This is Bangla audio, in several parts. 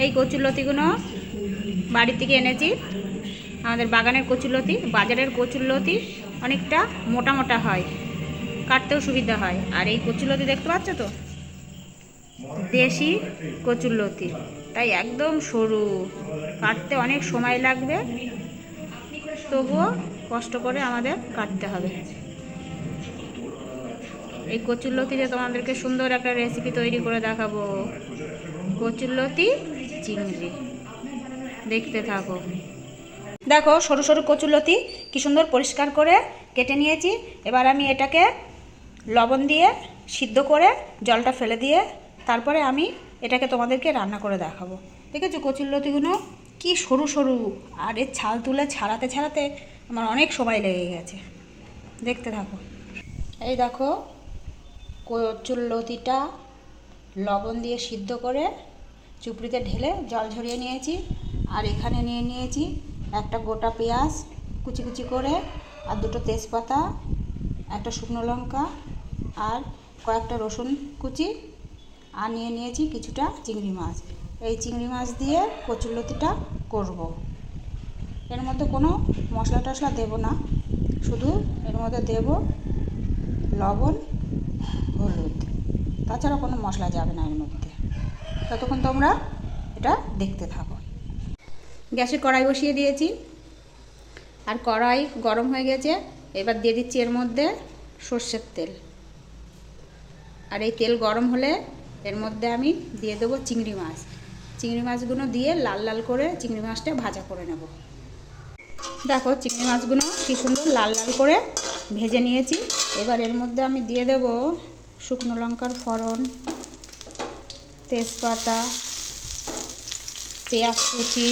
এই কচুরলতিগুলো বাড়ি থেকে এনেছি। আমাদের বাগানের কচুরলতি, বাজারের কচুরলতি অনেকটা মোটা মোটা হয়, কাটতেও সুবিধা হয়। আর এই কচুরলতি দেখতে পাচ্ছ তো, দেশি কচুরলতি, তাই একদম সরু, কাটতে অনেক সময় লাগবে, তবুও কষ্ট করে আমাদের কাটতে হবে। এই কচুরলতি দিয়ে তোমাদেরকে সুন্দর একটা রেসিপি তৈরি করে দেখাবো, কচুরলতি চিংড়ি। দেখতে থাকো। দেখো সরু সরু কচুরলতি কি সুন্দর পরিষ্কার করে কেটে নিয়েছি। এবার আমি এটাকে লবণ দিয়ে সিদ্ধ করে জলটা ফেলে দিয়ে তারপরে আমি এটাকে তোমাদেরকে রান্না করে দেখাবো। দেখেছো কচুরলতিগুলো কি সরু সরু, আর এর ছাল তুলে ছাড়াতে ছাড়াতে আমার অনেক সময় লেগে গেছে। দেখতে থাকো। এই দেখো কচুরলতিটা লবণ দিয়ে সিদ্ধ করে চুপড়িতে ঢেলে জল ঝরিয়ে নিয়েছি। আর এখানে নিয়ে নিয়েছি একটা গোটা পেঁয়াজ কুচি কুচি করে, আর দুটো তেজপাতা, একটা শুকনো লঙ্কা, আর কয়েকটা রসুন কুচি, আর নিয়ে নিয়েছি কিছুটা চিংড়ি মাছ। এই চিংড়ি মাছ দিয়ে কচুরলতিটা করব। এর মধ্যে কোনো মশলা টশলা দেব না, শুধু এর মধ্যে দেব লবণ, হলুদ, তাছাড়া কোনো মশলা যাবে না এর মধ্যে। ততক্ষণ তোমরা এটা দেখতে থাকো। গ্যাসে কড়াই বসিয়ে দিয়েছি, আর কড়াই গরম হয়ে গেছে। এবার দিয়ে দিচ্ছি এর মধ্যে সর্ষের তেল। আর এই তেল গরম হলে এর মধ্যে আমি দিয়ে দেবো চিংড়ি মাছ। চিংড়ি মাছগুলো দিয়ে লাল লাল করে চিংড়ি মাছটা ভাজা করে নেব। দেখো চিংড়ি মাছগুলো কি সুন্দর লাল লাল করে ভেজে নিয়েছি। এবার এর মধ্যে আমি দিয়ে দেব শুকনো লঙ্কার ফোড়ন, তেজপাতা, পেঁয়াজ কুচি,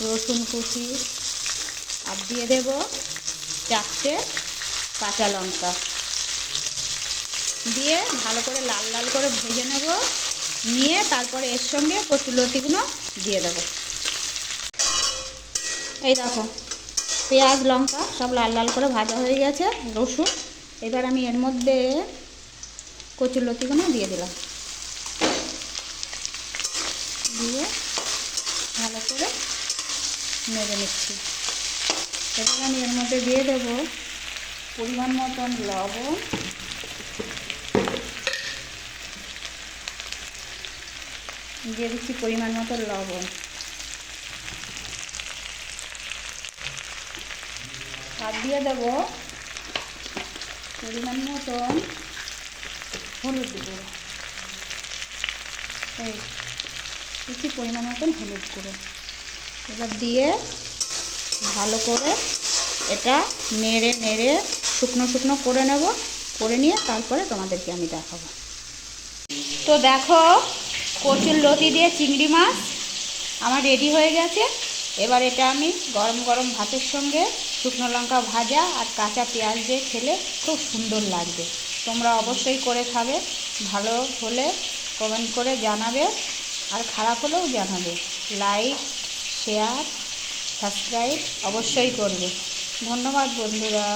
রসুন কুচি, আর দিয়ে দেব 4টে কাঁচা লঙ্কা। দিয়ে ভালো করে লাল লাল করে ভেজে নেব, নিয়ে তারপরে এর সঙ্গে কচুরলতিগুলো দিয়ে দেব। এই দেখো পেঁয়াজ লঙ্কা সব লাল লাল করে ভাজা হয়ে গেছে, রসুন। এবার আমি এর মধ্যে কচুরলতিগুলো দিয়ে দিলাম, দিয়ে ভালো করে নেড়ে নিচ্ছি। এবার আমি এর মধ্যে দিয়ে দেব পরিমাণ মতন লবণ, দিয়ে দিচ্ছি পরিমাণ মতন লবণ, আর দিয়ে দেব পরিমাণ মতন হলুদ গুঁড়ো। এই দিচ্ছি পরিমাণ মতন হলুদ গুঁড়ো। এবার দিয়ে ভালো করে এটা নেড়ে নেড়ে শুকনো শুকনো করে নেব, করে নিয়ে তারপরে তোমাদেরকে আমি দেখাবো। তো দেখো কচুরলতি দিয়ে চিংড়ি মাছ আমার রেডি হয়ে গেছে। এবার এটা আমি গরম গরম ভাতের সঙ্গে শুকনো লঙ্কা ভাজা আর কাঁচা পেঁয়াজ দিয়ে খেলে খুব সুন্দর লাগবে। তোমরা অবশ্যই করে খাবে, ভালো হলে কমেন্ট করে জানাবে, আর খারাপ হলেও জানাবে। লাইক, শেয়ার, সাবস্ক্রাইব অবশ্যই করবে। ধন্যবাদ বন্ধুরা।